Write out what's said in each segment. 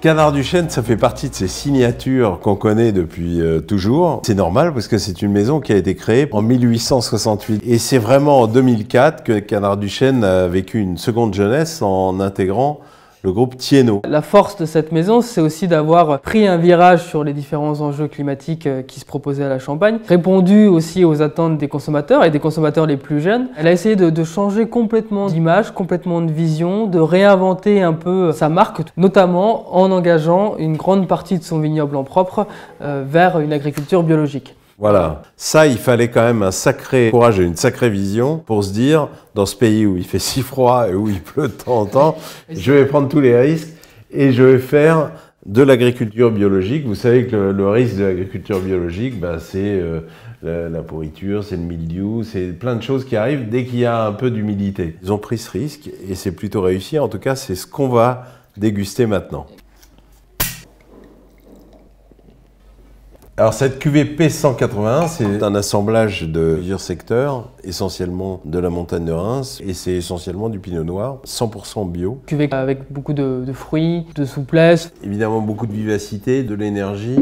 Canard du Chêne, ça fait partie de ces signatures qu'on connaît depuis toujours. C'est normal parce que c'est une maison qui a été créée en 1868. Et c'est vraiment en 2004 que Canard du Chêne a vécu une seconde jeunesse en intégrant le groupe Thiénot. La force de cette maison, c'est aussi d'avoir pris un virage sur les différents enjeux climatiques qui se proposaient à la Champagne, répondu aussi aux attentes des consommateurs et des consommateurs les plus jeunes. Elle a essayé de changer complètement d'image, complètement de vision, de réinventer un peu sa marque, notamment en engageant une grande partie de son vignoble en propre vers une agriculture biologique. Voilà, ça il fallait quand même un sacré courage et une sacrée vision pour se dire, dans ce pays où il fait si froid et où il pleut de temps en temps, je vais prendre tous les risques et je vais faire de l'agriculture biologique. Vous savez que le risque de l'agriculture biologique, c'est la pourriture, c'est le mildiou, c'est plein de choses qui arrivent dès qu'il y a un peu d'humidité. Ils ont pris ce risque et c'est plutôt réussi, en tout cas c'est ce qu'on va déguster maintenant. Alors cette cuvée P181, c'est un assemblage de plusieurs secteurs, essentiellement de la montagne de Reims, et c'est essentiellement du pinot noir, 100% bio. Cuvée avec beaucoup de fruits, de souplesse. Évidemment beaucoup de vivacité, de l'énergie,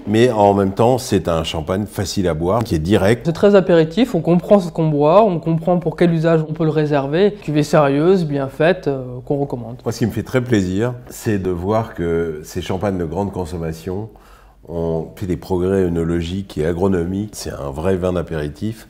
mais en même temps c'est un champagne facile à boire, qui est direct. C'est très apéritif, on comprend ce qu'on boit, on comprend pour quel usage on peut le réserver. Cuvée sérieuse, bien faite, qu'on recommande. Moi ce qui me fait très plaisir, c'est de voir que ces champagnes de grande consommation ont fait des progrès œnologiques et agronomiques. C'est un vrai vin d'apéritif.